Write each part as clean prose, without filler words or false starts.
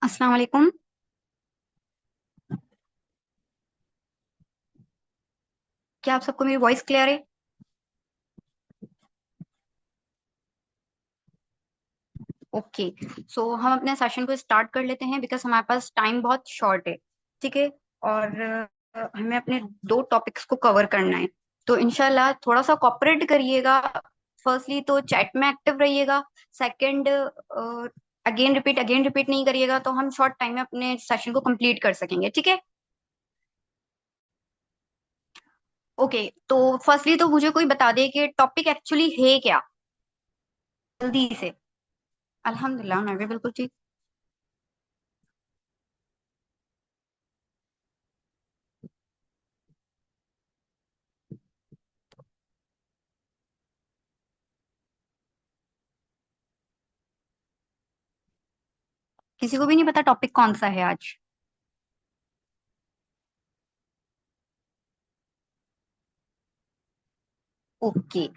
अस्सलाम वालेकुम। क्या आप सबको मेरी वॉइस क्लियर है? ओके। सो हम अपने सेशन को स्टार्ट कर लेते हैं बिकॉज हमारे पास टाइम बहुत शॉर्ट है। ठीक है। और हमें अपने दो टॉपिक्स को कवर करना है। तो इंशाल्लाह थोड़ा सा कॉपरेट करिएगा। फर्स्टली तो चैट में एक्टिव रहिएगा। सेकंड, अगेन रिपीट नहीं करिएगा तो हम शॉर्ट टाइम में अपने सेशन को कंप्लीट कर सकेंगे। ठीक है। ओके। तो फर्स्टली तो मुझे कोई बता दे कि टॉपिक एक्चुअली है क्या, जल्दी से। अल्हम्दुलिल्लाह मैं भी बिल्कुल ठीक। किसी को भी नहीं पता टॉपिक कौन सा है आज? ओके।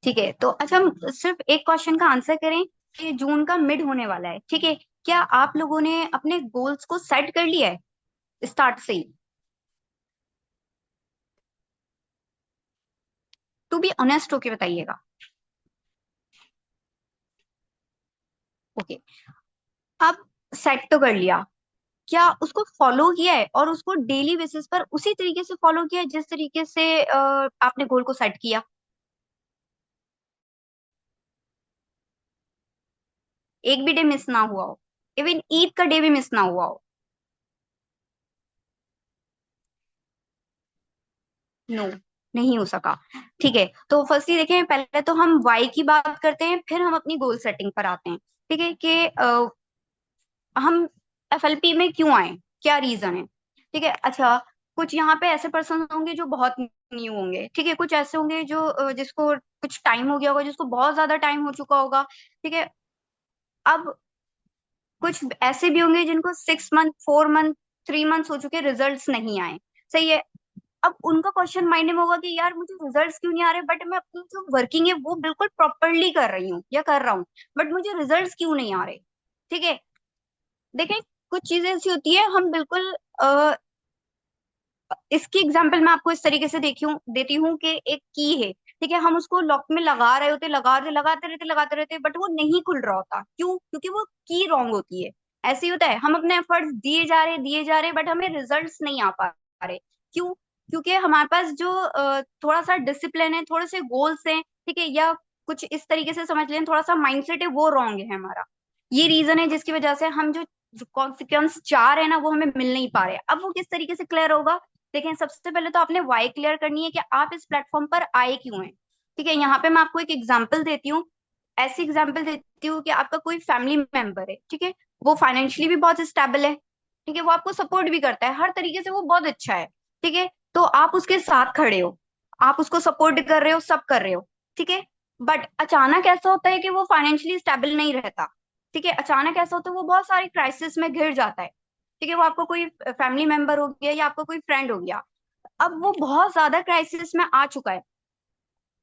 ठीक है। तो अच्छा, हम सिर्फ एक क्वेश्चन का आंसर करें कि जून का मिड होने वाला है। ठीक है। क्या आप लोगों ने अपने गोल्स को सेट कर लिया है स्टार्ट से ही? टू बी ऑनेस्ट होके बताइएगा। ओके। अब सेट तो कर लिया, क्या उसको फॉलो किया है और उसको डेली बेसिस पर उसी तरीके से फॉलो किया है जिस तरीके से आपने गोल को सेट किया? एक भी डे मिस ना हुआ हो, इवन ईद का डे भी मिस ना हुआ हो? नो, नहीं हो सका। ठीक है। तो फर्स्टली देखें, पहले तो हम वाई की बात करते हैं, फिर हम अपनी गोल सेटिंग पर आते हैं। ठीक है कि हम एफएलपी में क्यों आए, क्या रीजन है। ठीक है। अच्छा, कुछ यहाँ पे ऐसे पर्सन होंगे जो बहुत न्यू होंगे। ठीक है। कुछ ऐसे होंगे जो जिसको कुछ टाइम हो गया होगा, जिसको बहुत ज्यादा टाइम हो चुका होगा। ठीक है। अब कुछ ऐसे भी होंगे जिनको 6 मंथ, 4 मंथ, 3 मंथ्स हो चुके, रिजल्ट्स नहीं आए। सही है। अब उनका क्वेश्चन माइंड में होगा कि यार मुझे रिजल्ट्स क्यों नहीं आ रहे, बट मैं अपनी जो वर्किंग है वो बिल्कुल प्रॉपरली कर रही हूँ या कर रहा हूँ, बट मुझे रिजल्ट्स क्यों नहीं आ रहे। ठीक है। देखें, कुछ चीजें ऐसी होती है, हम बिल्कुल इसकी एग्जांपल मैं आपको इस तरीके से देती हूँ कि एक की है। ठीक है। हम उसको लॉक में लगा रहे होते, लगाते रहते, बट वो नहीं खुल रहा होता। क्यों? क्योंकि वो की रॉन्ग होती है। ऐसे ही होता है, हम अपने एफर्ट्स दिए जा रहे, बट हमें रिजल्ट्स नहीं आ पा रहे। क्यों? क्योंकि हमारे पास जो थोड़ा सा डिसिप्लिन है, थोड़े से गोल्स हैं। ठीक है। या कुछ इस तरीके से समझ लें, थोड़ा सा माइंडसेट है वो रॉन्ग है हमारा। ये रीजन है जिसकी वजह से हम जो कॉन्सिक्वेंस चाह रहे हैं ना वो हमें मिल नहीं पा रहे। अब वो किस तरीके से क्लियर होगा? देखें, सबसे पहले तो आपने वाई क्लियर करनी है कि आप इस प्लेटफॉर्म पर आए क्यों हैं। ठीक है। यहाँ पे मैं आपको एक एग्जांपल देती हूँ। ऐसी एग्जांपल देती हूँ कि आपका कोई फैमिली मेंबर है। ठीक है। वो फाइनेंशियली भी बहुत स्टेबल है। ठीक है। वो आपको सपोर्ट भी करता है हर तरीके से, वो बहुत अच्छा है। ठीक है। तो आप उसके साथ खड़े हो, आप उसको सपोर्ट कर रहे हो, सब कर रहे हो। ठीक है। बट अचानक ऐसा होता है कि वो फाइनेंशियली स्टेबल नहीं रहता। ठीक है। अचानक ऐसा होता है वो बहुत सारी क्राइसिस में घिर जाता है। ठीक है। वो आपको कोई फैमिली मेंबर हो गया या आपका कोई फ्रेंड हो गया, अब वो बहुत ज्यादा क्राइसिस में आ चुका है।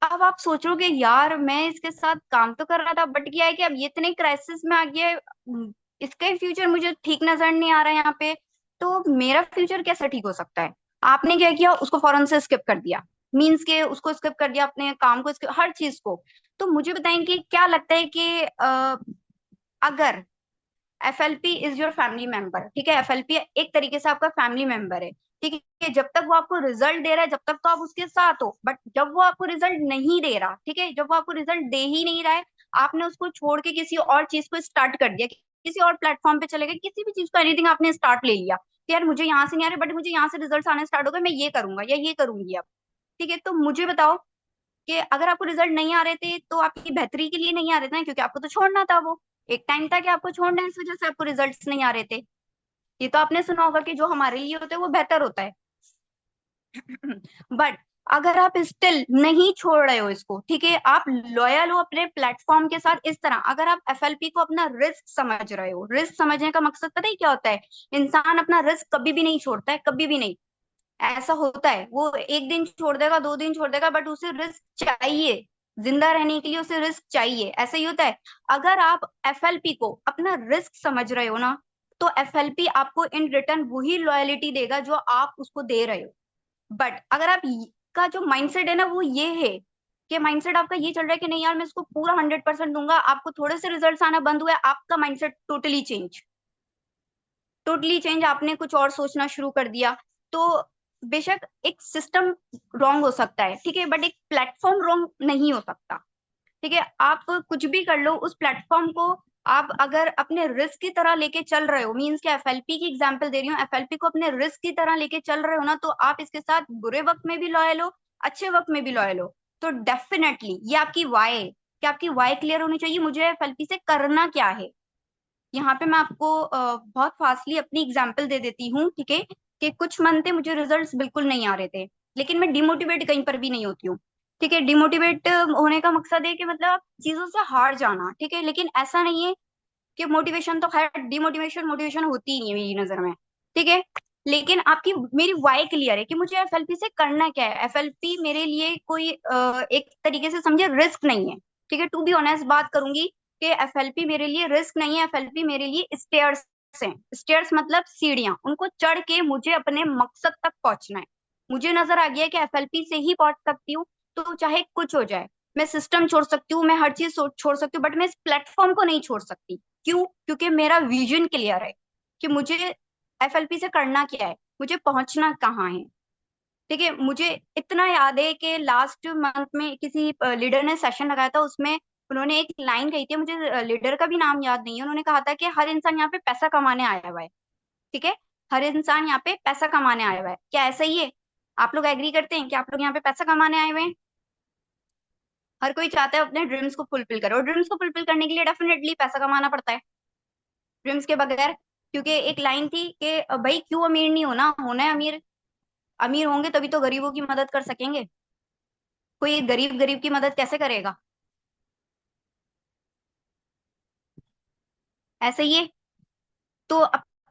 अब आप सोचोगे यार मैं इसके साथ काम तो कर रहा था, बट क्या है कि अब ये इतने क्राइसिस में आ गया है। इसका ही फ्यूचर मुझे ठीक नजर नहीं आ रहा है यहाँ पे। तो मेरा फ्यूचर कैसे ठीक हो सकता है? आपने क्या किया, उसको फौरन से स्किप कर दिया। मीन्स के उसको स्किप कर दिया, अपने काम को skip, हर चीज को। तो मुझे बताएं कि क्या लगता है कि अगर FLP is your family member, ठीक है, एफएलपी एक तरीके से आपका फैमिली मेंबर है। ठीक है। जब तक वो आपको रिजल्ट दे रहा है, जब तक तो आप उसके साथ हो, बट जब वो आपको रिजल्ट नहीं दे रहा, ठीक है, जब वो आपको रिजल्ट दे ही नहीं रहा है, आपने उसको छोड़ के किसी और चीज को स्टार्ट कर दिया, किसी और प्लेटफॉर्म पे चले गए, किसी भी चीज को, एनीथिंग आपने स्टार्ट ले लिया कि यार मुझे यहाँ से नहीं आ रहे, बट मुझे यहाँ से रिजल्ट आने स्टार्ट हो गए, मैं ये करूंगा या ये करूंगी अब। ठीक है। तो मुझे बताओ कि अगर आपको रिजल्ट नहीं आ रहे थे तो आपकी बेहतरी के लिए नहीं आ रहे थे ना, क्योंकि आपको तो छोड़ना था। वो एक टाइम था कि आपको छोड़ना है, इस वजह से आपको रिजल्ट्स नहीं आ रहे थे। ये तो आपने सुना होगा कि जो हमारे लिए होता है वो बेहतर होता है। बट अगर आप स्टिल नहीं छोड़ रहे हो इसको, ठीक है, आप लॉयल हो अपने प्लेटफॉर्म के साथ, इस तरह अगर आप एफएलपी को अपना रिस्क समझ रहे हो, रिस्क समझने का मकसद पता है क्या होता है? इंसान अपना रिस्क कभी भी नहीं छोड़ता है, कभी भी नहीं। ऐसा होता है वो एक दिन छोड़ देगा, 2 दिन छोड़ देगा, बट उसे रिस्क चाहिए। जिंदा रहने के लिए उसे रिस्क चाहिए। ऐसा ही होता है। अगर आप एफएलपी को अपना रिस्क समझ रहे हो ना, तो एफएलपी आपको इन रिटर्न वही लॉयलिटी देगा जो आप उसको दे रहे हो। बट अगर आप का जो माइंडसेट है ना वो ये है कि माइंडसेट आपका ये चल रहा है कि नहीं यार मैं इसको पूरा 100% दूंगा, आपको थोड़े से रिजल्ट्स आना बंद हुआ है, आपका mindset totally change, totally change, आपने कुछ और सोचना शुरू कर दिया। तो बेशक एक सिस्टम रॉन्ग हो सकता है, ठीक है, बट एक प्लेटफॉर्म रॉन्ग नहीं हो सकता। ठीक है, आप कुछ भी कर लो उस प्लेटफॉर्म को, आप अगर अपने रिस्क की तरह लेके चल रहे हो, मीन्स कि एफएलपी की एग्जांपल दे रही हूँ, एफएलपी को अपने रिस्क की तरह लेके चल रहे हो ना, तो आप इसके साथ बुरे वक्त में भी लॉयल हो, अच्छे वक्त में भी लॉयल हो। तो डेफिनेटली ये आपकी वाई, कि आपकी वाई क्लियर होनी चाहिए, मुझे एफएलपी से करना क्या है। यहाँ पे मैं आपको बहुत फास्टली अपनी एग्जांपल दे देती हूँ, ठीक है, कि कुछ मंथ थे मुझे रिजल्ट्स बिल्कुल नहीं आ रहे थे, लेकिन मैं डिमोटिवेट कहीं पर भी नहीं होती हूँ। ठीक है, डिमोटिवेट होने का मकसद है कि मतलब चीजों से हार जाना, ठीक है, लेकिन ऐसा नहीं है कि मोटिवेशन तो खैर डिमोटिवेशन मोटिवेशन होती ही नहीं है मेरी नजर में। ठीक है, लेकिन आपकी मेरी वाई क्लियर है कि मुझे एफएलपी से करना क्या है। एफएलपी मेरे लिए कोई एक तरीके से समझे रिस्क नहीं है। ठीक है, टू बी ऑनेस्ट बात करूंगी कि एफएलपी मेरे लिए रिस्क नहीं है, एफएलपी मेरे लिए स्टेयर्स हैं। स्टेयर्स मतलब सीढ़ियां, उनको चढ़ के मुझे अपने मकसद तक पहुंचना है। मुझे नजर आ गया है कि एफएलपी से ही पहुंच सकती हूँ, तो चाहे कुछ हो जाए, मैं सिस्टम छोड़ सकती हूँ, मैं हर चीज छोड़ सकती हूँ, बट मैं इस प्लेटफॉर्म को नहीं छोड़ सकती। क्यों? क्योंकि मेरा विजन क्लियर है कि मुझे एफएलपी से करना क्या है, मुझे पहुंचना कहाँ है। ठीक है, मुझे इतना याद है कि लास्ट मंथ में किसी लीडर ने सेशन लगाया था, उसमें उन्होंने एक लाइन कही थी, मुझे लीडर का भी नाम याद नहीं है, उन्होंने कहा था कि हर इंसान यहाँ पे पैसा कमाने आया हुआ है। ठीक है, हर इंसान यहाँ पे पैसा कमाने आया हुआ है, क्या ऐसा ही है? आप लोग एग्री करते हैं कि आप लोग यहाँ पे पैसा कमाने आए हुए हैं? हर कोई चाहता है अपने ड्रीम्स को फुलफिल करे, और ड्रीम्स को फुलफिल करने के लिए डेफिनेटली पैसा कमाना पड़ता है, ड्रीम्स के बगैर। क्योंकि एक लाइन थी कि भाई क्यों अमीर नहीं होना, होना है अमीर, अमीर होंगे तभी तो गरीबों की मदद कर सकेंगे, कोई एक गरीब गरीब की मदद कैसे करेगा? ऐसे ही है। तो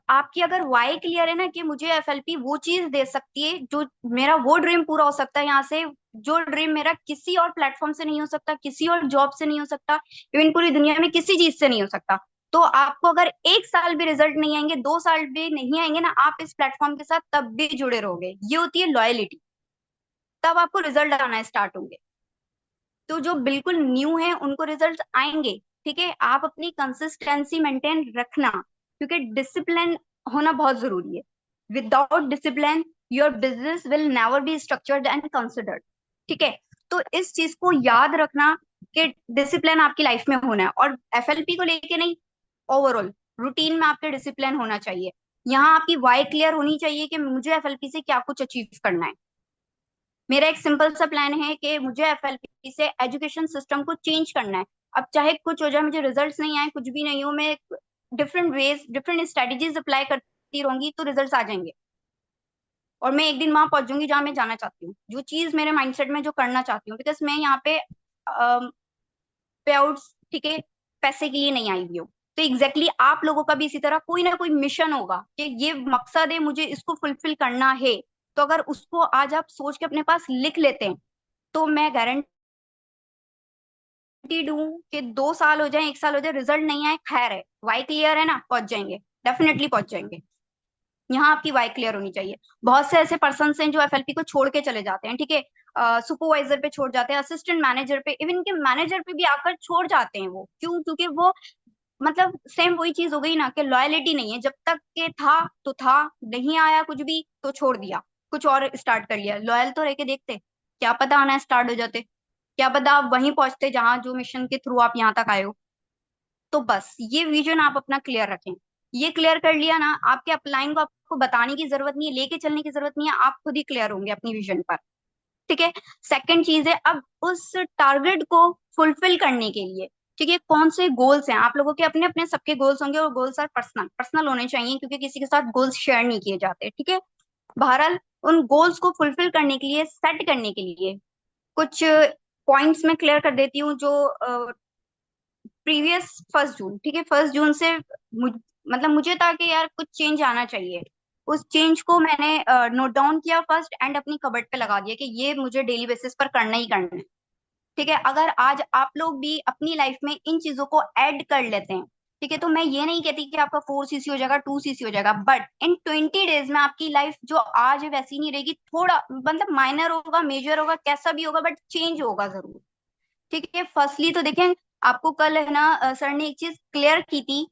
आपकी अगर वाई क्लियर है ना कि मुझे एफएलपी वो चीज दे सकती है जो मेरा वो ड्रीम पूरा हो सकता है यहाँ से, जो ड्रीम मेरा किसी और प्लेटफॉर्म से नहीं हो सकता, किसी और जॉब से नहीं हो सकता, इवन पूरी दुनिया में किसी चीज से नहीं हो सकता। तो आपको अगर 1 साल भी रिजल्ट नहीं आएंगे, 2 साल भी नहीं आएंगे ना, आप इस प्लेटफॉर्म के साथ तब भी जुड़े रहोगे, ये होती है लॉयलिटी। तब आपको रिजल्ट आना स्टार्ट होंगे। तो जो बिल्कुल न्यू है उनको रिजल्ट आएंगे। ठीक है, आप अपनी कंसिस्टेंसी मेंटेन रखना, क्योंकि डिसिप्लिन होना बहुत जरूरी है। Without discipline your business will never be structured and considered. ठीक है, तो इस चीज को याद रखना कि डिसिप्लिन आपकी लाइफ में होना है, और एफएलपी को लेके नहीं, ओवरऑल रूटीन में आपके डिसिप्लिन होना चाहिए। यहाँ आपकी वाई क्लियर होनी चाहिए कि मुझे एफएलपी से क्या कुछ अचीव करना है। मेरा एक सिंपल सा प्लान है कि मुझे एफएलपी से एजुकेशन सिस्टम को चेंज करना है। अब चाहे कुछ हो जाए, मुझे रिजल्ट्स नहीं आए, कुछ भी नहीं हो, मैं different ways different strategies apply करती रहूंगी तो रिजल्ट्स आ जाएंगे, और मैं एक दिन वहां पहुंच जाऊंगी जहां मैं जाना चाहती हूँ, जो चीज मेरे माइंडसेट में जो करना चाहती हूँ, बिकॉज मैं यहाँ पे पे आउट्स, ठीक है, पैसे के लिए नहीं आई हुई हूँ। तो एग्जैक्टली आप लोगों का भी इसी तरह कोई ना कोई मिशन होगा कि ये मकसद है, मुझे इसको फुलफिल करना है। तो अगर उसको आज आप सोच के अपने पास लिख लेते हैं, तो मैं गारंटीड हूँ कि 2 साल हो जाए, 1 साल हो जाए, रिजल्ट नहीं आए, खैर है, वाई क्लियर है ना, पहुंच जाएंगे, डेफिनेटली पहुंच जाएंगे। यहाँ आपकी वाई क्लियर होनी चाहिए। बहुत से ऐसे पर्सन हैं जो एफएलपी को छोड़ के चले जाते हैं, ठीक है, सुपरवाइजर पे छोड़ जाते हैं, असिस्टेंट मैनेजर पे, इवन के मैनेजर पे भी आकर छोड़ जाते हैं। वो क्यों? क्योंकि वो मतलब सेम वही चीज हो गई ना कि लॉयलिटी नहीं है, जब तक के था तो था, नहीं आया कुछ भी तो छोड़ दिया, कुछ और स्टार्ट कर लिया। लॉयल तो रह के देखते, क्या पता आना स्टार्ट हो जाते, क्या पता आप वहीं पहुंचते जहां जो मिशन के थ्रू आप यहाँ तक आए हो। तो बस ये विजन आप अपना क्लियर रखें। ये क्लियर कर लिया ना, आपके अपलाइन को आपको बताने की जरूरत नहीं है, लेके चलने की जरूरत नहीं है, आप खुद ही क्लियर होंगे अपनी विजन पर। ठीक है, सेकंड चीज है, अब उस टारगेट को फुलफिल करने के लिए, ठीक है, कौन से गोल्स हैं आप लोगों के? अपने अपने सबके गोल्स होंगे, और गोल्स आर पर्सनल, पर्सनल होने चाहिए, क्योंकि किसी के साथ गोल्स शेयर नहीं किए जाते। ठीक है, बहरहाल उन गोल्स को फुलफिल करने के लिए, सेट करने के लिए कुछ पॉइंट्स में क्लियर कर देती हूँ, जो प्रीवियस 1 जून, ठीक है, 1 जून से मतलब मुझे था कि यार कुछ चेंज आना चाहिए। उस चेंज को मैंने नोट डाउन किया फर्स्ट, एंड अपनी कबर्ड पे लगा दिया कि ये मुझे डेली बेसिस पर करना ही करना है। ठीक है, अगर आज आप लोग भी अपनी लाइफ में इन चीजों को ऐड कर लेते हैं, ठीक है, तो मैं ये नहीं कहती कि आपका 4 सीसी हो जाएगा, 2 सीसी हो जाएगा, बट इन 20 डेज में आपकी लाइफ जो आज है वैसी नहीं रहेगी, थोड़ा मतलब माइनर होगा, मेजर होगा, कैसा भी होगा, बट चेंज होगा जरूर। ठीक है, फर्स्टली तो देखें, आपको कल है ना सर ने एक चीज क्लियर की थी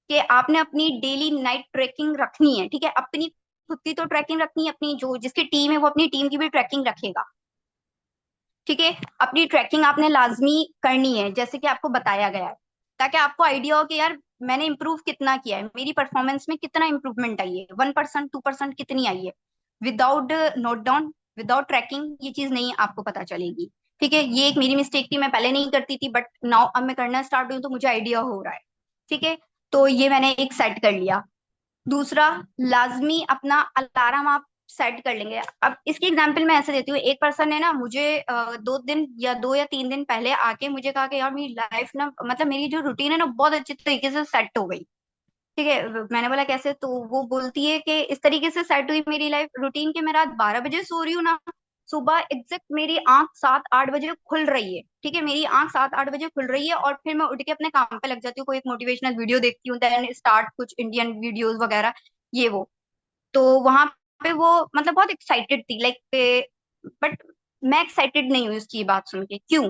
कि आपने अपनी डेली नाइट ट्रैकिंग रखनी है। ठीक है, अपनी खुद की तो ट्रैकिंग रखनी है, अपनी जो जिसकी टीम है वो अपनी टीम की भी ट्रैकिंग रखेगा। ठीक है, अपनी ट्रैकिंग आपने लाजमी करनी है जैसे कि आपको बताया गया है, ताकि आपको आइडिया हो कि यार मैंने इम्प्रूव कितना किया है, मेरी परफॉर्मेंस में कितना इम्प्रूवमेंट आई है, 1%, 2% कितनी आई है। Without note down, without tracking ये चीज नहीं आपको पता चलेगी। ठीक है, ये एक मेरी मिस्टेक थी, मैं पहले नहीं करती थी, बट नाउ अब मैं करना स्टार्ट हुई हूं, तो मुझे आइडिया हो रहा है। ठीक है, तो ये मैंने एक सेट कर लिया। दूसरा, लाजमी अपना अलार्म आप सेट कर लेंगे। अब इसकी एग्जांपल मैं ऐसे देती हूँ, एक पर्सन ने ना मुझे 2 दिन या 2 या 3 दिन पहले आके मुझे कहा कि यार मेरी लाइफ ना, मतलब मेरी जो रूटीन है ना बहुत अच्छी तरीके से सेट हो गई। ठीक है, मैंने बोला कैसे, तो वो बोलती है कि इस तरीके से सेट हुई मेरी लाइफ रूटीन कि मैं रात 12 बजे सो रही हूँ ना, सुबह एग्जैक्ट मेरी आंख 7-8 बजे खुल रही है। ठीक है, मेरी आंख 7-8 बजे खुल रही है, और फिर मैं उठ के अपने काम पे लग जाती हूँ, कोई एक मोटिवेशनल वीडियो देखती हूँ, देन स्टार्ट कुछ इंडियन वीडियोस वगैरह, ये वो। तो वहां पे वो मतलब बहुत एक्साइटेड थी, लाइक, बट मैं एक्साइटेड नहीं हुई उसकी बात सुन के। क्यों?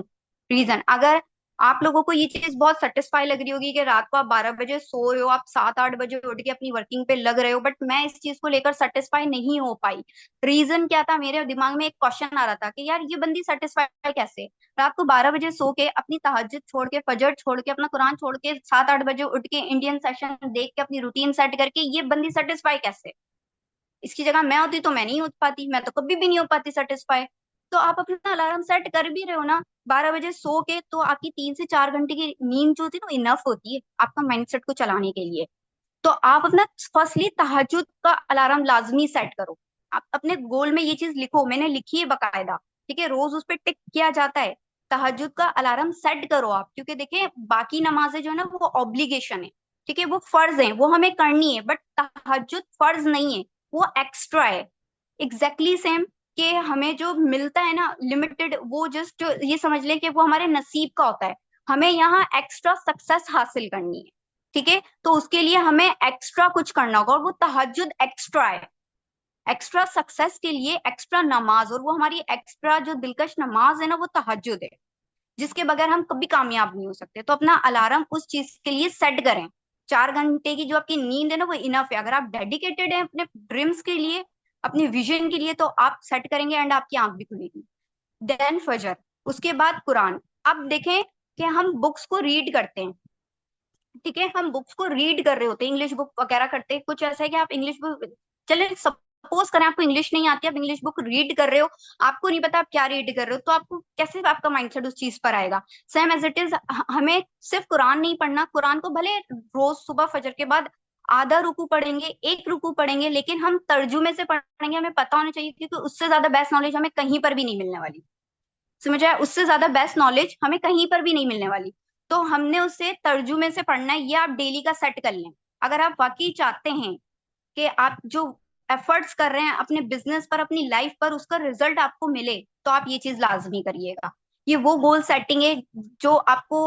रीजन, अगर आप लोगों को ये चीज बहुत सेटिस्फाई लग रही होगी कि रात को आप 12 बजे सो रहे हो, आप 7-8 बजे उठ के अपनी वर्किंग पे लग रहे हो, बट मैं इस चीज को लेकर सेटिस्फाई नहीं हो पाई। रीजन क्या था, मेरे दिमाग में एक क्वेश्चन आ रहा था कि यार ये बंदी सेटिस्फाई कैसे, रात को 12 बजे सो के, अपनी तहज्जुद छोड़ के, फजर छोड़ के, अपना कुरान छोड़ के, 7-8 बजे उठ के इंडियन सेशन देख के अपनी रूटीन सेट करके, ये बंदी सेटिस्फाई कैसे? इसकी जगह मैं होती तो मैं नहीं हो पाती, मैं तो कभी भी नहीं हो पाती सेटिस्फाई। तो आप अपना अलार्म सेट कर भी रहे हो ना 12 बजे सो के, तो आपकी 3 से 4 घंटे की नींद जो होती है ना इनफ होती है आपका माइंडसेट को चलाने के लिए। तो आप अपना फर्स्टली तहज्जुद का अलार्म लाजमी सेट करो। आप अपने गोल में ये चीज लिखो, मैंने लिखी है बकायदा। ठीक है, रोज उस पर टिक किया जाता है। तहज्जुद का अलार्म सेट करो आप, क्योंकि देखिए बाकी नमाजें जो है ना वो ऑब्लिगेशन है। ठीक है, वो फर्ज है, वो हमें करनी है, बट तहज्जुद फर्ज नहीं है, वो एक्स्ट्रा है। एग्जैक्टली सेम कि हमें जो मिलता है ना लिमिटेड, वो जस्ट ये समझ लें कि वो हमारे नसीब का होता है। हमें यहाँ एक्स्ट्रा सक्सेस हासिल करनी है। ठीक है, तो उसके लिए हमें एक्स्ट्रा कुछ करना होगा, और वो तहज्जुद एक्स्ट्रा है। एक्स्ट्रा सक्सेस के लिए एक्स्ट्रा नमाज, और वो हमारी एक्स्ट्रा जो दिलकश नमाज है ना वो तहज्जुद है, जिसके बगैर हम कभी कामयाब नहीं हो सकते। तो अपना अलार्म उस चीज के लिए सेट करें। 4 घंटे की जो आपकी नींद है ना वो इनफ है, अगर आप डेडिकेटेड हैं अपने ड्रीम्स के लिए, अपने विजन के लिए, तो आप सेट करेंगे एंड आपकी आंख भी खुलेगी। देन फजर, उसके बाद कुरान। अब देखें कि हम बुक्स को रीड करते हैं। ठीक है, हम बुक्स को रीड कर रहे होते हैं, इंग्लिश बुक वगैरह करते हैं, कुछ ऐसा है कि आप इंग्लिश बुक, चले सपोज करें आपको इंग्लिश नहीं आती, आप इंग्लिश बुक रीड कर रहे हो, आपको नहीं पता आप क्या रीड कर रहे हो, तो आपको कैसे आपका माइंडसेट उस चीज पर आएगा? सेम एज इट इज, हमें सिर्फ कुरान नहीं पढ़ना, कुरान को भले रोज सुबह फजर के बाद आधा रुकू पढ़ेंगे, एक रुकू पढ़ेंगे, लेकिन हम तर्जुमे से पढ़ेंगे, हमें पता होना चाहिए, क्योंकि उससे ज्यादा बेस्ट नॉलेज हमें कहीं पर भी नहीं मिलने वाली। समझ आया? उससे ज्यादा बेस्ट नॉलेज हमें कहीं पर भी नहीं मिलने वाली। तो हमने उसे तर्जुमे से पढ़ना है, ये आप डेली का सेट कर लें। अगर आप वाकई चाहते हैं कि आप जो एफर्ट्स कर रहे हैं अपने बिजनेस पर, अपनी लाइफ पर, उसका रिजल्ट आपको मिले, तो आप ये चीज लाजमी करिएगा। ये वो गोल सेटिंग है जो आपको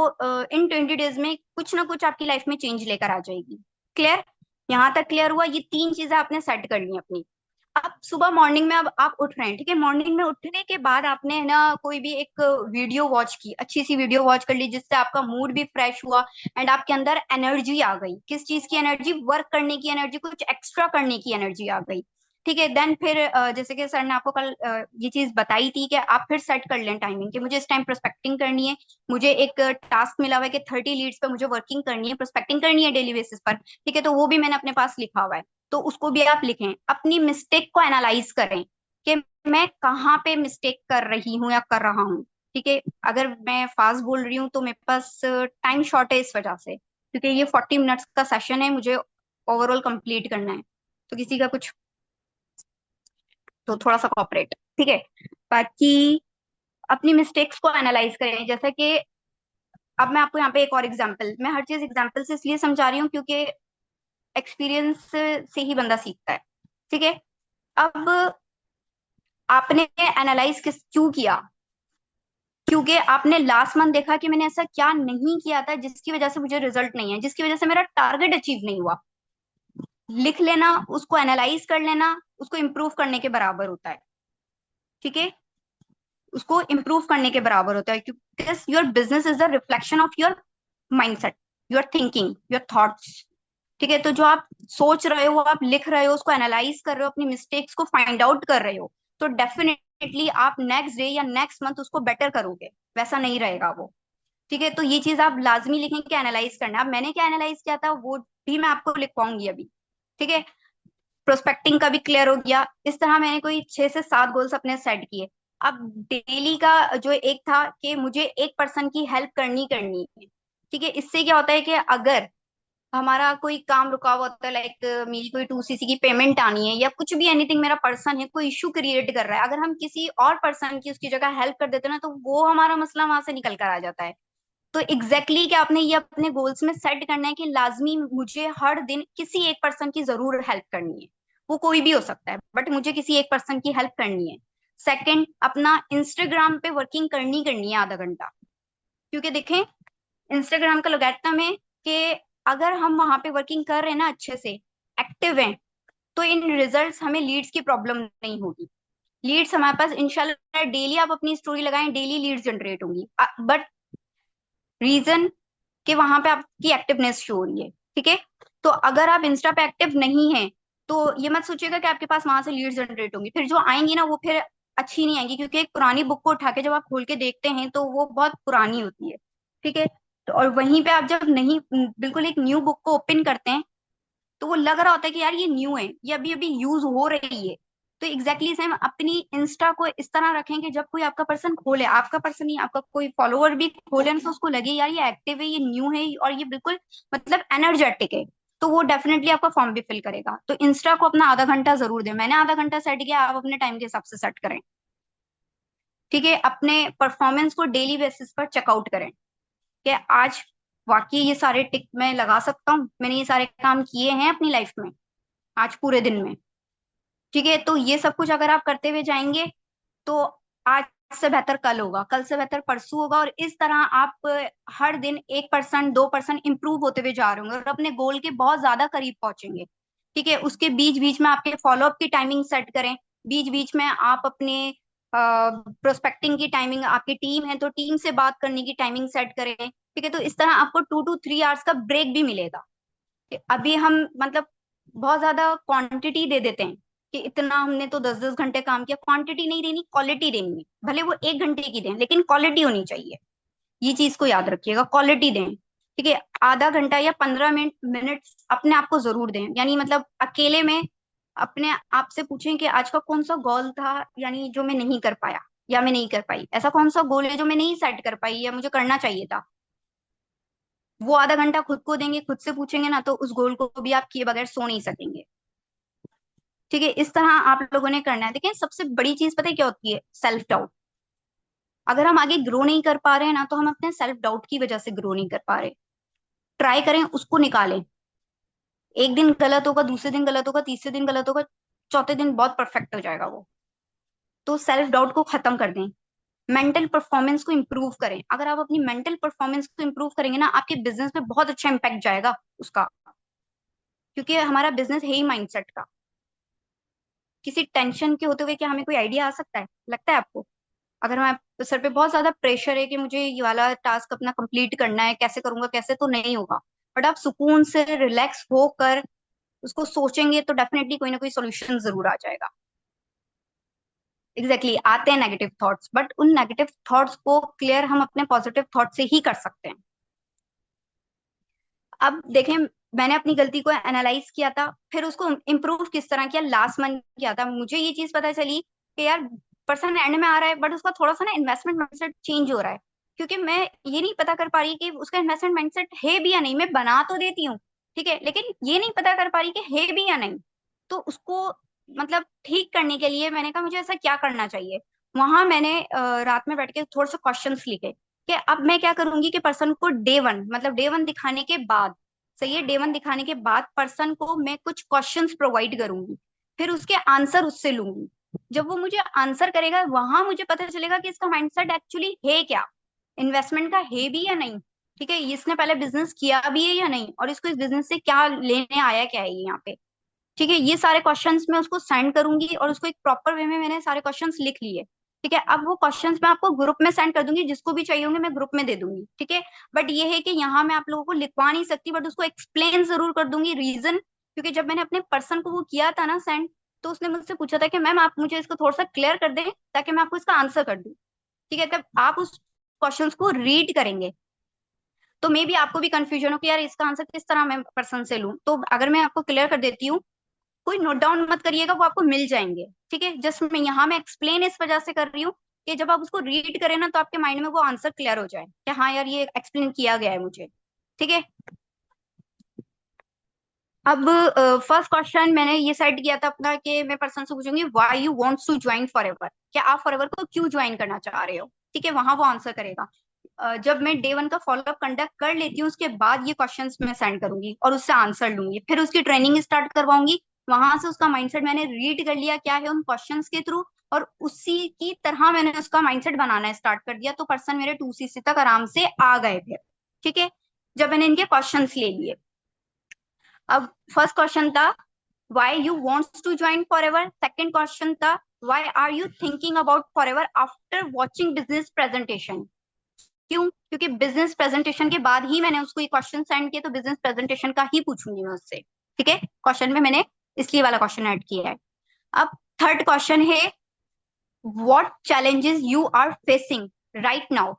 इन 20 डेज में कुछ ना कुछ आपकी लाइफ में चेंज लेकर आ जाएगी। क्लियर? यहाँ तक क्लियर हुआ? ये 3 चीजें आपने सेट कर ली अपनी। अब सुबह मॉर्निंग में अब आप उठ रहे हैं, ठीक है, मॉर्निंग में उठने के बाद आपने है ना कोई भी एक वीडियो वॉच की, अच्छी सी वीडियो वॉच कर ली, जिससे आपका मूड भी फ्रेश हुआ एंड आपके अंदर एनर्जी आ गई। किस चीज की एनर्जी? वर्क करने की एनर्जी, कुछ एक्स्ट्रा करने की एनर्जी आ गई। ठीक है, देन फिर जैसे कि सर ने आपको कल ये चीज बताई थी कि आप फिर सेट कर लें टाइमिंग कि मुझे इस टाइम प्रोस्पेक्टिंग करनी है, मुझे एक टास्क मिला हुआ है कि 30 लीड्स पे मुझे वर्किंग करनी है, प्रोस्पेक्टिंग करनी है डेली बेसिस पर। ठीक है, तो वो भी मैंने अपने पास लिखा हुआ है। तो उसको भी आप लिखें, अपनी मिस्टेक को एनालाइज करें कि मैं कहाँ पे मिस्टेक कर रही हूँ या कर रहा हूँ। ठीक है, अगर मैं फास्ट बोल रही हूँ तो मेरे पास टाइम शॉर्ट है इस वजह से, क्योंकि ये 40 मिनट्स का सेशन है, मुझे ओवरऑल कंप्लीट करना है। तो किसी का कुछ, तो थोड़ा सा कॉपरेट। ठीक है, बाकी अपनी मिस्टेक्स को एनालाइज करें। जैसे कि अब मैं आपको यहाँ पे एक और एग्जांपल, मैं हर चीज एग्जांपल से इसलिए समझा रही हूँ क्योंकि एक्सपीरियंस से ही बंदा सीखता है। ठीक है, अब आपने एनालाइज किस क्यों किया? क्योंकि आपने लास्ट मंथ देखा कि मैंने ऐसा क्या नहीं किया था जिसकी वजह से मुझे रिजल्ट नहीं है, जिसकी वजह से मेरा टारगेट अचीव नहीं हुआ। लिख लेना, उसको एनालाइज कर लेना, उसको इम्प्रूव करने के बराबर होता है। ठीक है, उसको इम्प्रूव करने के बराबर होता है, क्योंकि your business is the reflection of your mindset, your thinking, your thoughts. ठीक है, तो जो आप सोच रहे हो, आप लिख रहे हो, उसको एनालाइज कर रहे हो, अपनी मिस्टेक्स को फाइंड आउट कर रहे हो, तो डेफिनेटली आप नेक्स्ट डे या नेक्स्ट मंथ उसको बेटर करोगे। वैसा नहीं रहेगा वो। ठीक है, तो ये चीज आप लाजमी लिखें कि एनालाइज करना। अब मैंने क्या एनालाइज किया था वो भी मैं आपको लिख पाऊंगी अभी। ठीक है, प्रोस्पेक्टिंग का भी क्लियर हो गया। इस तरह मैंने कोई 6 से 7 गोल्स अपने सेट किए। अब डेली का जो एक था कि मुझे एक पर्सन की हेल्प करनी करनी है। ठीक है, इससे क्या होता है कि अगर हमारा कोई काम रुका हुआ होता है, लाइक मेरी कोई 2cc की पेमेंट आनी है या कुछ भी, एनीथिंग, मेरा पर्सन है कोई इशू क्रिएट कर रहा है, अगर हम किसी और पर्सन की उसकी जगह हेल्प कर देते हैं ना, तो वो हमारा मसला वहां से निकल कर आ जाता है। तो एग्जैक्टली exactly कि आपने ये अपने गोल्स में सेट करना है कि लाजमी मुझे हर दिन किसी एक पर्सन की जरूर हेल्प करनी है। वो कोई भी हो सकता है, बट मुझे किसी एक पर्सन की हेल्प करनी है। सेकंड, अपना इंस्टाग्राम पे वर्किंग करनी करनी है आधा घंटा। क्योंकि देखें, इंस्टाग्राम का लोगैरिथम है कि अगर हम वहां पे वर्किंग कर रहे हैं ना, अच्छे से एक्टिव हैं, तो इन रिजल्ट्स हमें लीड्स की प्रॉब्लम नहीं होगी। लीड्स हमारे पास इंशाल्लाह डेली, आप अपनी स्टोरी लगाएं, डेली लीड्स जनरेट होंगी। बट रीजन कि वहां पे आपकी एक्टिवनेस शो हो रही है। ठीक है, तो अगर आप इंस्टा पे एक्टिव नहीं है, तो ये मत सोचिएगा कि आपके पास वहां से लीड जनरेट होंगी, फिर जो आएंगी ना वो फिर अच्छी नहीं आएंगी, क्योंकि एक पुरानी बुक को उठा के जब आप खोल के देखते हैं तो वो बहुत पुरानी होती है। ठीक है, तो और वहीं पे आप जब नहीं, बिल्कुल एक न्यू बुक को ओपन करते हैं, तो वो लग रहा होता है कि यार ये न्यू है, ये अभी अभी यूज हो रही है। तो एग्जैक्टली सेम अपनी इंस्टा को इस तरह रखें कि जब कोई आपका पर्सन खोले, आपका पर्सन ही, आपका कोई फॉलोअर भी खोले ना, तो उसको लगे यार ये एक्टिव है, ये न्यू है, और ये बिल्कुल मतलब एनर्जेटिक है। तो वो डेफिनेटली आपका फॉर्म भी फिल करेगा। तो इंस्टा को अपना आधा घंटा जरूर दें। मैंने आधा घंटा सेट किया, आप अपने टाइम के हिसाब से सेट करें। ठीक है, अपने परफॉर्मेंस को डेली बेसिस पर चेकआउट करें कि आज वाकई ये सारे टिक मैं लगा सकता हूँ, मैंने ये सारे काम किए हैं अपनी लाइफ में आज पूरे दिन में। ठीक है, तो ये सब कुछ अगर आप करते हुए जाएंगे, तो आज से बेहतर कल होगा, कल से बेहतर परसों होगा, और इस तरह आप हर दिन 1% 2% इंप्रूव होते हुए जा रहे होंगे और अपने गोल के बहुत ज्यादा करीब पहुंचेंगे। ठीक है, उसके बीच बीच में आपके फॉलोअप की टाइमिंग सेट करें। बीच बीच में आप अपने प्रोस्पेक्टिंग की टाइमिंग, आपकी टीम है तो टीम से बात करने की टाइमिंग सेट करें। ठीक है, तो इस तरह आपको 2 to 3 आवर्स का ब्रेक भी मिलेगा। अभी हम मतलब बहुत ज्यादा क्वांटिटी दे देते हैं कि इतना हमने तो 10-10 घंटे काम किया। क्वांटिटी नहीं देनी, क्वालिटी देनी है। भले वो 1 घंटे की दें, लेकिन क्वालिटी होनी चाहिए। ये चीज को याद रखिएगा, क्वालिटी दें। ठीक है, आधा घंटा या 15 मिनट अपने आप को जरूर दें, यानी मतलब अकेले में अपने आप से पूछें कि आज का कौन सा गोल था, यानी जो मैं नहीं कर पाया या मैं नहीं कर पाई, ऐसा कौन सा गोल है जो मैं नहीं सेट कर पाई या मुझे करना चाहिए था। वो आधा घंटा खुद को देंगे, खुद से पूछेंगे ना, तो उस गोल को भी आप किए बगैर सो नहीं सकेंगे। ठीक है, इस तरह आप लोगों ने करना है। देखिए, सबसे बड़ी चीज पता है क्या होती है? Self doubt. अगर हम आगे ग्रो नहीं कर पा रहे हैं ना, तो हम अपने सेल्फ डाउट की वजह से ग्रो नहीं कर पा रहे। ट्राई करें, उसको निकालें। एक दिन गलत होगा, दूसरे दिन गलत होगा, तीसरे दिन गलत होगा, चौथे दिन बहुत परफेक्ट हो जाएगा वो। तो सेल्फ डाउट को खत्म कर दें। मेंटल परफॉर्मेंस को इंप्रूव करें। अगर आप अपनी मेंटल परफॉर्मेंस को इंप्रूव करेंगे ना, आपके बिजनेस पे बहुत अच्छा इंपैक्ट जाएगा उसका। क्योंकि हमारा बिजनेस है ही माइंडसेट का। किसी टेंशन के होते हुए क्या हमें कोई आइडिया आ सकता है, लगता है आपको? अगर मैं सर पे बहुत ज्यादा प्रेशर है कि मुझे ये वाला टास्क अपना कंप्लीट करना है, कैसे करूंगा कैसे, तो नहीं होगा। बट आप सुकून से रिलैक्स होकर उसको सोचेंगे तो डेफिनेटली कोई ना कोई सोल्यूशन जरूर आ जाएगा। एग्जैक्टली exactly, आते हैं नेगेटिव थॉट्स, बट उन नेगेटिव थॉट्स को क्लियर हम अपने पॉजिटिव थॉट से ही कर सकते हैं। अब देखें, मैंने अपनी गलती को एनालाइज किया था, फिर उसको इम्प्रूव किस तरह किया, लास्ट मंथ किया था। मुझे ये चीज पता चली कि यार पर्सन एंड में आ रहा है, बट उसका थोड़ा सा ना इन्वेस्टमेंट माइंडसेट चेंज हो रहा है। क्योंकि मैं ये नहीं पता कर पा रही कि उसका इन्वेस्टमेंट माइंडसेट है भी या नहीं। मैं बना तो देती हूँ, ठीक है, लेकिन ये नहीं पता कर पा रही कि है भी या नहीं। तो उसको मतलब ठीक करने के लिए मैंने कहा मुझे ऐसा क्या करना चाहिए। वहां मैंने रात में बैठ के थोड़े से क्वेश्चंस लिखे कि अब मैं क्या करूंगी कि पर्सन को डे 1, मतलब डे 1 दिखाने के बाद, सही है, डे 1 दिखाने के बाद पर्सन को मैं कुछ क्वेश्चंस प्रोवाइड करूंगी, फिर उसके आंसर उससे लूंगी। जब वो मुझे आंसर करेगा वहां मुझे पता चलेगा कि इसका माइंडसेट एक्चुअली है क्या, इन्वेस्टमेंट का है भी या नहीं। ठीक है, इसने पहले बिजनेस किया भी है या नहीं, और इसको इस बिजनेस से क्या लेने आया क्या है ये यहाँ पे। ठीक है, ये सारे क्वेश्चंस मैं उसको सेंड करूंगी, और उसको एक प्रॉपर वे में मैंने सारे क्वेश्चंस लिख लिए। ठीक है, अब वो क्वेश्चंस मैं आपको ग्रुप में सेंड कर दूंगी, जिसको भी चाहिए होंगे मैं ग्रुप में दे दूंगी। ठीक है, बट ये है कि यहाँ मैं आप लोगों को लिखवा नहीं सकती, बट उसको एक्सप्लेन जरूर कर दूंगी रीजन, क्योंकि जब मैंने अपने पर्सन को वो किया था ना सेंड, तो उसने मुझसे पूछा था कि मैम आप मुझे इसको थोड़ा सा क्लियर कर दें ताकि मैं आपको इसका आंसर कर दूं। ठीक है, तब आप उस क्वेश्चंस को रीड करेंगे तो मे बी आपको भी कंफ्यूजन हो कि यार इसका आंसर किस तरह मैं पर्सन से लूं, तो अगर मैं आपको क्लियर कर देती हूँ, कोई नोट डाउन मत करिएगा, वो आपको मिल जाएंगे। ठीक है, जस्ट मैं यहाँ मैं एक्सप्लेन इस वजह से कर रही हूँ कि जब आप उसको रीड करें ना तो आपके माइंड में वो आंसर क्लियर हो जाए कि हाँ यार ये एक्सप्लेन किया गया है मुझे। ठीक है, अब फर्स्ट क्वेश्चन मैंने ये सेट किया था अपना कि मैं पर्सन से पूछूंगी why you wants to join forever, क्या आप फॉरएवर को क्यों ज्वाइन करना चाह रहे हो। ठीक है, वहां वो आंसर करेगा। जब मैं डे वन का फॉलोअप कंडक्ट कर लेती हूँ उसके बाद ये क्वेश्चंस मैं सेंड करूंगी और उससे आंसर लूंगी, फिर उसकी ट्रेनिंग स्टार्ट करवाऊंगी। वहां से उसका माइंडसेट मैंने रीड कर लिया क्या है उन क्वेश्चंस के थ्रू, और उसी की तरह मैंने उसका माइंडसेट बनाना स्टार्ट कर दिया, तो पर्सन मेरे 2CC तक आराम से आ गए फिर। ठीक है, जब मैंने इनके क्वेश्चंस ले लिए, अब फर्स्ट क्वेश्चन था why you wants to join forever, second question था why are you thinking about forever after watching business presentation। क्यों, क्योंकि बिजनेस प्रेजेंटेशन के बाद ही मैंने उसको ये क्वेश्चन सेंड किए, तो बिजनेस प्रेजेंटेशन का ही पूछूंगी मैं उससे। ठीक है, क्वेश्चन में मैंने इसलिए वाला क्वेश्चन ऐड किया है। अब थर्ड क्वेश्चन है what challenges you are facing right now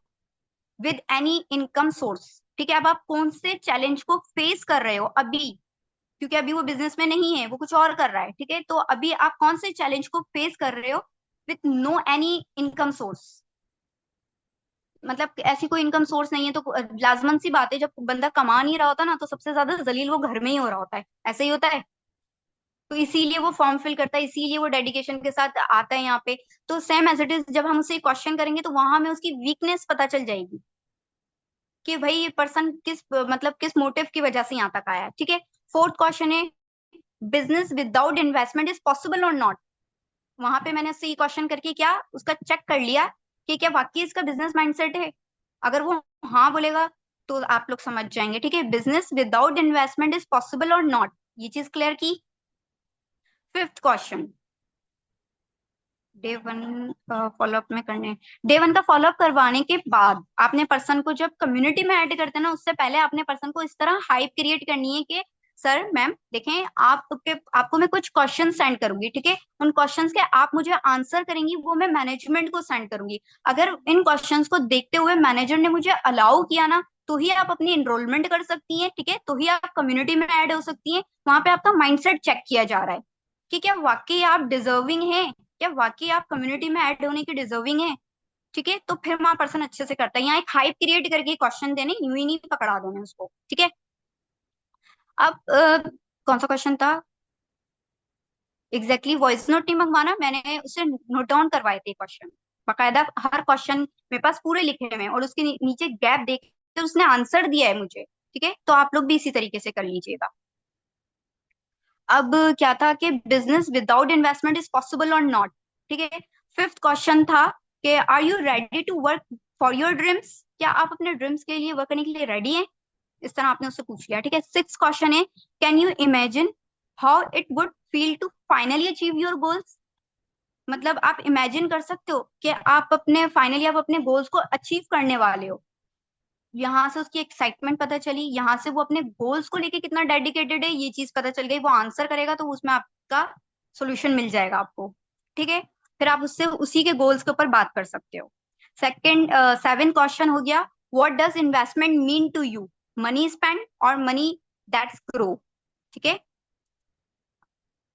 with any income source. ठीक है, अब आप कौन से चैलेंज को फेस कर रहे हो अभी, क्योंकि अभी वो बिजनेस में नहीं है, वो कुछ और कर रहा है। ठीक है, तो अभी आप कौन से चैलेंज को फेस कर रहे हो with no any income source, मतलब ऐसी कोई इनकम सोर्स नहीं है, तो लाजमन सी बात है जब बंदा कमा नहीं रहा होता ना तो सबसे ज्यादा जलील वो घर में ही हो रहा होता है, ऐसे ही होता है। तो इसीलिए वो फॉर्म फिल करता है, इसीलिए वो डेडिकेशन के साथ आता है यहाँ पे। तो सेम एज इट इज जब हम उससे क्वेश्चन करेंगे तो वहां हमें उसकी वीकनेस पता चल जाएगी कि भाई ये पर्सन किस मतलब किस मोटिव की वजह से यहाँ तक आया है। ठीक है, फोर्थ क्वेश्चन है business without investment is possible और नॉट। वहां पे मैंने उससे ये क्वेश्चन करके क्या उसका चेक कर लिया कि क्या वाकई इसका बिजनेस माइंडसेट है। अगर वो हाँ बोलेगा तो आप लोग समझ जाएंगे। ठीक है, business without investment is possible और नॉट, ये चीज क्लियर की। Fifth question day one follow up में करने, डे वन का फॉलोअप करवाने के बाद आपने पर्सन को जब कम्युनिटी में ऐड करते हैं ना उससे पहले आपने पर्सन को इस तरह हाइप क्रिएट करनी है कि सर मैम देखें आपके आपको मैं कुछ क्वेश्चन सेंड करूंगी। ठीक है, उन क्वेश्चंस के आप मुझे आंसर करेंगी, वो मैं मैनेजमेंट को सेंड करूंगी। अगर इन क्वेश्चंस को देखते हुए मैनेजर ने मुझे अलाउ किया ना तो ही आप अपनी एनरोलमेंट कर सकती हैं। ठीक है, तो ही आप कम्युनिटी में ऐड हो सकती हैं। वहां पे आपका माइंडसेट चेक किया जा रहा है कि क्या वाकई आप डिजर्विंग हैं, क्या वाकई आप कम्युनिटी में ऐड होने की डिजर्विंग है। ठीक है, तो फिर वहां पर्सन अच्छे से करता है। यहाँ एक हाइप क्रिएट करके क्वेश्चन देने, यूं ही नहीं पकड़ा देने उसको। ठीक है, अब कौन सा क्वेश्चन था एग्जैक्टली, वॉइस नोट नहीं मंगवाना, मैंने उसे नोट डाउन करवाए थे क्वेश्चन बाकायदा, हर क्वेश्चन मेरे पास पूरे लिखे हुए हैं और उसके नीचे गैप देख के उसने आंसर दिया है मुझे। ठीक है, तो आप लोग भी इसी तरीके से कर लीजिएगा। अब क्या था कि business without investment is possible और नॉट। ठीक है, फिफ्थ क्वेश्चन था कि are you ready to work for your dreams, क्या आप अपने ड्रीम्स के लिए वर्क करने के लिए रेडी हैं, इस तरह आपने उससे पूछ लिया। ठीक है, सिक्स क्वेश्चन है can you imagine how it would feel to finally achieve your goals, मतलब आप इमेजिन कर सकते हो कि आप अपने फाइनली आप अपने गोल्स को अचीव करने वाले हो। यहाँ से उसकी एक्साइटमेंट पता चली, यहाँ से वो अपने गोल्स को लेके कितना डेडिकेटेड है ये चीज पता चल गई। वो आंसर करेगा तो उसमें आपका सोल्यूशन मिल जाएगा आपको। ठीक है, फिर आप उससे उसी के गोल्स के ऊपर बात कर सकते हो। सेकंड सेवन क्वेश्चन हो गया what does investment mean to you, money spend और मनी दैट्स ग्रो। ठीक है,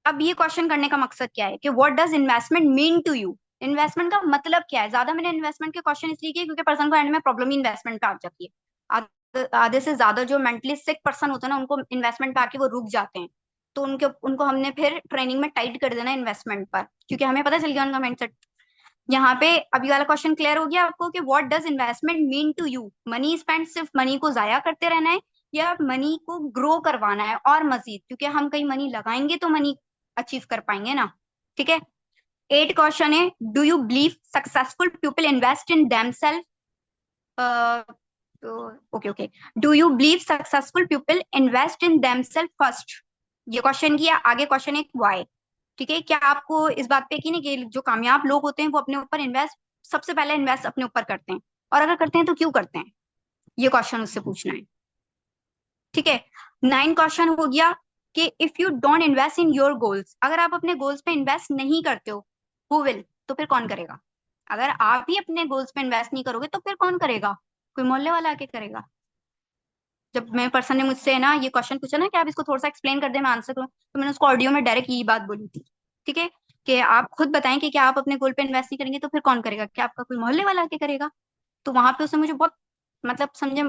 अब ये क्वेश्चन करने का मकसद क्या है कि what does investment mean to you, investment का मतलब क्या है। ज्यादा मैंने इन्वेस्टमेंट के क्वेश्चन इसलिए किए क्योंकि पर्सन को एंड में प्रॉब्लम ही इन्वेस्टमेंट पे आ जाती है। आधे से ज्यादा जो मेंटली सिक पर्सन होता है ना उनको इन्वेस्टमेंट पे आके वो रुक जाते हैं, तो उनके उनको हमने फिर ट्रेनिंग में टाइट कर देना इन्वेस्टमेंट पर, क्योंकि हमें पता चल गया उनका माइंडसेट। यहाँ पे अभी वाला क्वेश्चन क्लियर हो गया आपको कि what does investment mean to you, money spend सिर्फ मनी को जाया करते रहना है या मनी को ग्रो करवाना है और मजीद, क्योंकि हम कहीं मनी लगाएंगे तो मनी अचीव कर पाएंगे ना। ठीक है, 8 क्वेश्चन है, do you believe successful people invest in themselves? Okay okay, do you believe successful people invest in themselves first? ये क्वेश्चन किया। आगे क्वेश्चन एक वाई। ठीक है, क्या आपको इस बात पे यकीन है कि जो कामयाब लोग होते हैं वो अपने ऊपर इन्वेस्ट सबसे पहले इन्वेस्ट अपने ऊपर करते हैं, और अगर करते हैं तो क्यों करते हैं? ये क्वेश्चन उससे पूछना है। ठीक है। 9 क्वेश्चन हो गया कि if you don't invest in your goals, अगर आप अपने गोल्स पे इन्वेस्ट नहीं करते हो, हु विल, तो फिर कौन करेगा? अगर आप ही अपने गोल्स पे इन्वेस्ट नहीं करोगे तो फिर कौन करेगा? कोई मोहल्ले वाला आके करेगा? जब मैं पर्सन ने मुझसे ना ये क्वेश्चन पूछा ना कि आप इसको थोड़ा सा एक्सप्लेन कर दे, मैं आंसर करूँ, तो मैंने उसको ऑडियो में डायरेक्ट यही बात बोली थी। ठीक है, कि आप खुद बताएं कि क्या आप अपने गोल पे इन्वेस्ट नहीं करेंगे तो फिर कौन करेगा? क्या आपका कोई मोहल्ले वाला आके करेगा? तो वहां पे उसने मुझे बहुत, मतलब समझे,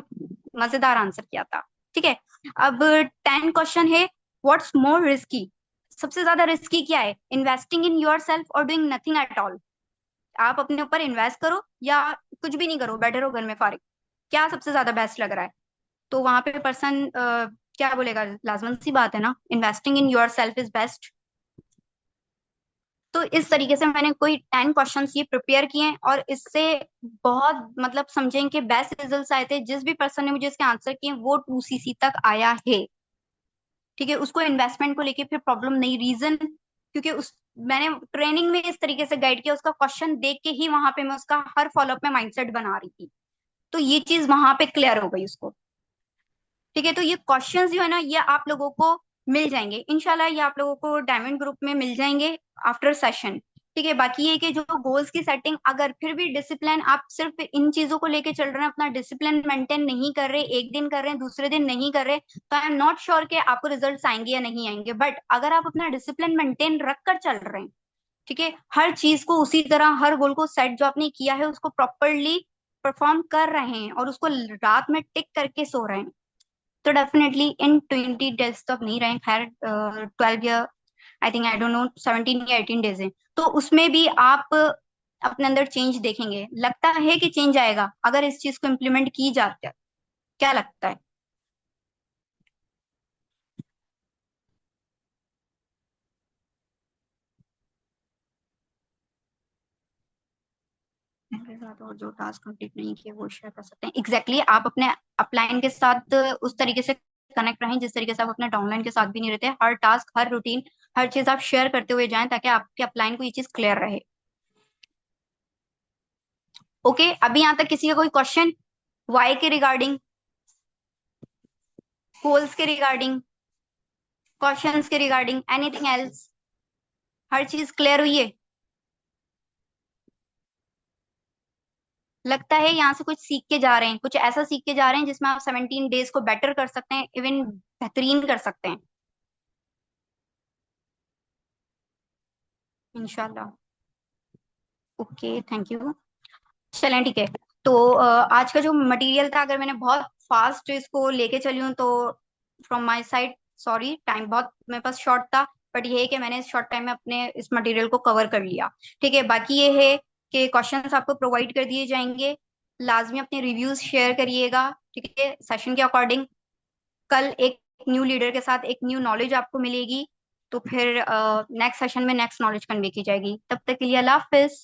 मजेदार आंसर किया था। ठीक है। अब 10 क्वेश्चन है, व्हाट्स मोर रिस्की? सबसे ज्यादा रिस्की क्या है, इन्वेस्टिंग इन योर सेल्फ और डूइंग नथिंग एट ऑल? आप अपने ऊपर इन्वेस्ट करो या कुछ भी नहीं करो, बैठे रहो घर में फारिग, क्या सबसे ज्यादा बेस्ट लग रहा है? तो वहां पे पर्सन क्या बोलेगा? लाजमन सी बात है ना, investing in your self is best. तो इस तरीके से मैंने कोई 10 क्वेश्चंस ये प्रिपेयर किए हैं, और इससे बहुत, मतलब समझें कि बेस्ट रिजल्ट्स आए थे। जिस भी पर्सन ने मुझे इसके आंसर किए वो 2CC तक आया है। ठीक है, उसको इन्वेस्टमेंट को लेके फिर प्रॉब्लम नहीं, रीजन क्योंकि उस मैंने ट्रेनिंग में इस तरीके से गाइड किया, उसका क्वेश्चन देख के ही वहां पे मैं उसका हर फॉलोअप में माइंडसेट बना रही थी। तो ये चीज वहां पे क्लियर हो गई उसको। ठीक है, तो ये क्वेश्चंस जो है ना, ये आप लोगों को मिल जाएंगे इंशाल्लाह, ये आप लोगों को डायमंड ग्रुप में मिल जाएंगे आफ्टर सेशन। ठीक है, बाकी ये कि जो गोल्स की सेटिंग, अगर फिर भी डिसिप्लिन, आप सिर्फ इन चीजों को लेके चल रहे हैं, अपना डिसिप्लिन मेंटेन नहीं कर रहे, एक दिन कर रहे हैं दूसरे दिन नहीं कर रहे, तो आई एम नॉट श्योर कि आपको रिजल्ट्स आएंगे या नहीं आएंगे। बट अगर आप अपना डिसिप्लिन मेंटेन रख कर चल रहे हैं, ठीक है, हर चीज को उसी तरह, हर गोल को सेट जो आपने किया है उसको प्रॉपरली परफॉर्म कर रहे हैं, और उसको रात में टिक करके सो रहे हैं, तो डेफिनेटली इन 20 डेज तक नहीं रहे, खैर 12 या I think, I don't know, 17 या 18 डेज है, तो उसमें भी आप अपने अंदर चेंज देखेंगे। लगता है कि चेंज आएगा अगर इस चीज को इम्प्लीमेंट की जाती है? क्या लगता है? मेरे साथ और जो टास्क कंप्लीट नहीं किए वो शेयर कर सकते हैं, एग्जैक्टली exactly, आप अपने अपलाइन के साथ उस तरीके से कनेक्ट रहें जिस तरीके से आप अपने डाउनलाइन के साथ भी नहीं रहते। हर टास्क, हर रूटीन, हर चीज आप शेयर करते हुए जाएं ताकि आपके अपलाइन को ये चीज क्लियर रहे। ओके, अभी यहाँ तक किसी का कोई क्वेश्चन? वाई के रिगार्डिंग, गोल्स के रिगार्डिंग, क्वेश्चंस के रिगार्डिंग, एनीथिंग एल्स? हर चीज क्लियर हुई है? लगता है यहाँ से कुछ सीख के जा रहे हैं, कुछ ऐसा सीख के जा रहे हैं जिसमें आप 17 डेज को बेटर कर सकते हैं, इवन बेहतरीन कर सकते हैं इंशाल्लाह। Okay, thank you. चलें, ठीक है। तो आज का जो मटेरियल था, अगर मैंने बहुत फास्ट इसको लेके चली हूँ तो from my side sorry, time बहुत मेरे पास शॉर्ट था, बट ये है कि मैंने इस शॉर्ट टाइम में अपने इस मटेरियल को कवर कर लिया। ठीक है, बाकी ये है कि क्वेश्चंस आपको प्रोवाइड कर दिए जाएंगे, लाजमी अपने रिव्यूज शेयर करिएगा। ठीक है, सेशन के अकॉर्डिंग कल एक न्यू लीडर के साथ एक न्यू नॉलेज आपको मिलेगी, तो फिर नेक्स्ट सेशन में नेक्स्ट नॉलेज कन्वे की जाएगी। तब तक के लिए अल्लाह हाफिज।